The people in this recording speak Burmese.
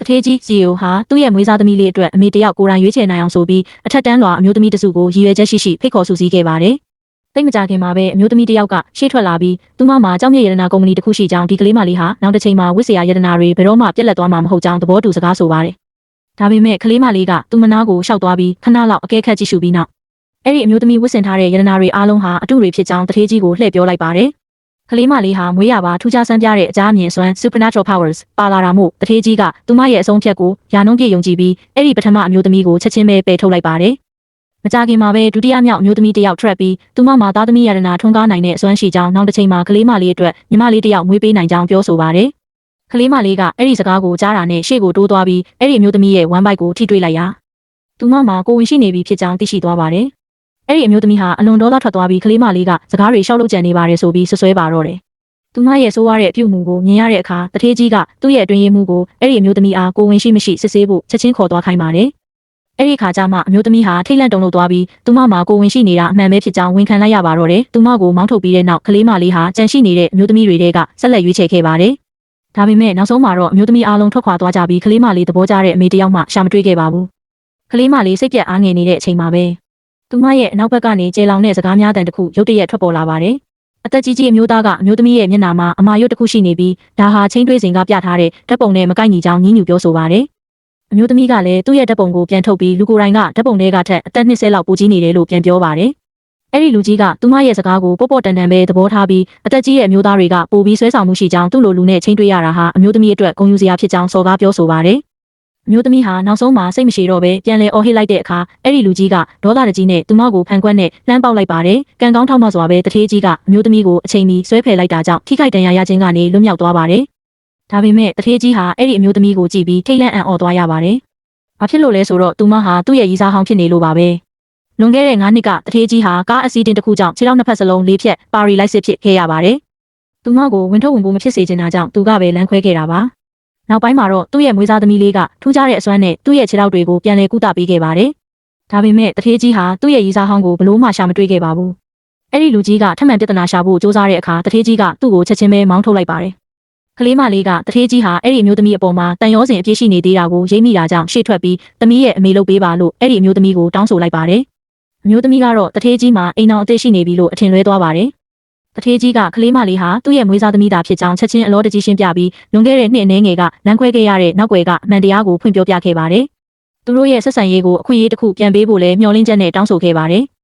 တထေးကြီးစီယိုဟာသူ့ရဲ့မွေးစားသမီးလေးအတွက်အမေတယောက်ကိုယ်တိုင်ရွေးချယ်နိုင်အောင်ဆိုပြီးအထက်တန်းလွာအမျိုးသမီးတစုကိုရည်ရွယ်ချက်ရှိဖိတ်ခေါ်စုစည်းခဲ့ပါတယ်။တိတ်မကြခင်မှာပဲအမျိုးသမီးတယောက်ကရှေ့ထွက်လာပြီးသူမမှာကြောက်မြရတနာကုမ္ပဏီတစ်ခုရှိကြောင်းဒီကလေးမလေးဟာနောက်တစ်ချိန်မှာဝစ်စရာရတနာတွေဘယ်တော့မှပြက်လက်သွားမှာမဟုတ်ကြောင်းသဘောတူစကားဆိုပါတယ်။ဒါပေမဲ့ကလေးမလေးကသူမနာကိုရှောက်သွားပြီးခဏလောက်အကဲခတ်ကြည့်ရှုပြီးနောက်အဲ့ဒီအမျိုးသမီးဝစ်ဆင်ထားတဲ့ရတနာတွေအားလုံးဟာအတုတွေဖြစ်ကြောင်းတထေးကြီးကိုလှည့်ပြောလိုက်ပါတယ်။ကလေးမလေးဟာမွေးရပါထူးခြားဆန်းပြတဲ့အကြားအမြင်စွမ်း supernatural powers ပါလာတာမို့တထေးကြီးကသူမရဲ့အဆုံးဖြတ်ကိုယာနှုံးပြည့်ယုံကြည်ပြီးအဲ့ဒီပထမအမျိုးသမီးကိုချက်ချင်းပဲပယ်ထုတ်လိုက်ပါတယ်။မကြခင်မှာပဲဒုတိယမြောက်အမျိုးသမီးတယောက်ထွက်ပြီးသူမမှာသားသမီးရတနာထွန်းကားနိုင်တဲ့အစွမ်းရှိကြောင်းနောက်တစ်ချိန်မှာကလေးမလေးအတွက်ညီမလေးတယောက်မွေးပေးနိုင်ကြောင်းပြောဆိုပါတယ်။ကလေးမလေးကအဲ့ဒီစကားကိုကြားတာနဲ့ရှေ့ကိုတိုးသွားပြီးအဲ့ဒီအမျိုးသမီးရဲ့ဝမ်းပိုက်ကိုထိတွေ့လိုက်ရာသူမမှာကိုဝင်ရှိနေပြီဖြစ်ကြောင်းသိရှိသွားပါတယ်။အဲ့ဒီအမျိုးသမီးဟာအလွန်ဒေါသထွက်သွားပြီးကလေးမလေးကစကားတွေရှောက်လုပ်ကြံနေပါတယ်ဆိုပြီးဆွဆွဲပါတော့တယ်။သူမရဲ့ဆိုးရတဲ့အပြုအမူကိုမြင်ရတဲ့အခါတထေးကြီးကသူ့ရဲ့အတွင်းရေးမှုကိုအဲ့ဒီအမျိုးသမီးအားကိုဝင်ရှိမရှိစစ်ဆေးဖို့ချက်ချင်းခေါ်သွားခိုင်းပါတယ်။အဲ့ဒီခါကျမှအမျိုးသမီးဟာထိတ်လန့်တုန်လှုပ်သွားပြီးသူမမှာကိုဝင်ရှိနေတာအမှန်ပဲဖြစ်ကြောင်းဝန်ခံလိုက်ရပါတော့တယ်။သူမကိုမောင်းထုတ်ပြီးတဲ့နောက်ကလေးမလေးဟာကြံရှိနေတဲ့အမျိုးသမီးတွေကဆက်လက်ရွေးချယ်ခဲ့ပါတယ်။ဒါပေမဲ့နောက်ဆုံးမှာတော့အမျိုးသမီးအားလုံးထွက်ခွာသွားကြပြီးကလေးမလေးသဘောကျတဲ့အမေတယောက်မှရှာမတွေ့ခဲ့ပါဘူး။ကလေးမလေးစိတ်ပြတ်အားငယ်နေတဲ့အချိန်မှာပဲသူမရဲ့အနောက်ဘက်ကနေကျေလောင်တဲ့စကားများတန်တစ်ခုရုတ်တရက်ထွက်ပေါ်လာပါတယ်။အသက်ကြီးကြီးအမျိုးသားကအမျိုးသမီးရဲ့မျက်နှာမှာအမာရွတ်တစ်ခုရှိနေပြီးဒါဟာချင်းတွေးစဉ်ကပြထားတဲ့ဓာတ်ပုံနဲ့မကိုက်ညီကြောင်းညှဉ်းညူပြောဆိုပါတယ်။အမျိုးသမီးကလည်းသူ့ရဲ့ဓာတ်ပုံကိုပြန်ထုတ်ပြီးလူကိုယ်တိုင်ကဓာတ်ပုံတွေကထက်အသက်20လောက်ပိုကြီးနေတယ်လို့ပြန်ပြောပါတယ်။အဲ့ဒီလူကြီးကသူမရဲ့စကားကိုပေါ့ပေါ့တန်တန်ပဲသဘောထားပြီးအသက်ကြီးရဲ့အမျိုးသားတွေကပိုပြီးဆွဲဆောင်မှုရှိကြောင်းသူ့လိုလူနဲ့ချင်းတွေးရတာဟာအမျိုးသမီးအတွက်ဂုဏ်ယူစရာဖြစ်ကြောင်းစော်ကားပြောဆိုပါတယ်။အမျိုးသမီးဟာနောက်ဆုံးမှာစိတ်မရှိတော့ပဲပြန်လဲအော်ဟစ်လိုက်တဲ့အခါအဲ့ဒီလူကြီးကဒေါသတကြီးနဲ့သူမကိုဖန်ခွက်နဲ့လှမ်းပေါက်လိုက်ပါတယ်။ကံကောင်းထောက်မစွာပဲတထေးကြီးကအမျိုးသမီးကိုအချိန်မီဆွဲဖယ်လိုက်တာကြောင့်ထိခိုက်ဒဏ်ရာရခြင်းကနေလွတ်မြောက်သွားပါတယ်။ဒါပေမဲ့တထေးကြီးဟာအဲ့ဒီအမျိုးသမီးကိုကြည့်ပြီးထိတ်လန့်အံ့ဩသွားရပါတယ်။ဘာဖြစ်လို့လဲဆိုတော့သူမဟာသူ့ရဲ့ရီစားဟောင်းဖြစ်နေလို့ပါပဲ။လွန်ခဲ့တဲ့9နှစ်ကတထေးကြီးဟာကားအက်ဆီဒင့်တစ်ခုကြောင့်ခြေထောက်နှစ်ဖက်စလုံးလေးဖြတ်ပါရီလိုက်စစ်ဖြစ်ခဲ့ရပါတယ်။သူမကိုဝင်ထုတ်ဝင်ပိုးမဖြစ်စေချင်တာကြောင့်သူကပဲလမ်းခွဲခဲ့တာပါ။နောက်ပိုင်းမှာတော့သူ့ရဲ့မွေးစားသမီးလေးကထူးခြားတဲ့အစွမ်းနဲ့သူ့ရဲ့ခြေထောက်တွေကိုပြန်လည်ကုသပေးခဲ့ပါတယ်။ဒါပေမဲ့တထေးကြီးဟာသူ့ရဲ့ရီစားဟောင်းကိုဘလို့မှရှာမတွေ့ခဲ့ပါဘူး။အဲ့ဒီလူကြီးကထပ်မံပြဿနာရှာဖို့စ조사တဲ့အခါတထေးကြီးကသူ့ကိုချက်ချင်းပဲမောင်းထုတ်လိုက်ပါတယ်။ကလေးမလေးကတထေးကြီးဟာအဲ့ဒီအမျိုးသမီးအပေါ်မှာတန်ရောစင်အပြည့်ရှိနေသေးတာကိုရိပ်မိတာကြောင့်ရှေ့ထွက်ပြီးသမီးရဲ့အမေလုပ်ပေးပါလို့အဲ့ဒီအမျိုးသမီးကိုတောင်းဆိုလိုက်ပါတယ်။အမျိုးသမီးကတော့တထေးကြီးမှာအိမ်အောင်အသက်ရှိနေပြီလို့အထင်လွဲသွားပါတယ်။တထေးကြီးကကလေးမလေးဟာသူ့ရဲ့မွေးစားသမီးသားဖြစ်ကြောင်းချက်ချင်းအလောတကြီးရှင်းပြပြီးလွန်ခဲ့တဲ့နှစ်အနည်းငယ်ကလမ်းခွဲခဲ့ရတဲ့နောက်ွယ်ကအမှန်တရားကိုဖွင့်ပြောပြခဲ့ပါတယ်။သူတို့ရဲ့ဆက်ဆံရေးကိုအခွင့်အရေးတစ်ခုပြန်ပေးဖို့လဲမျှော်လင့်ချက်နဲ့တောင်းဆိုခဲ့ပါတယ်။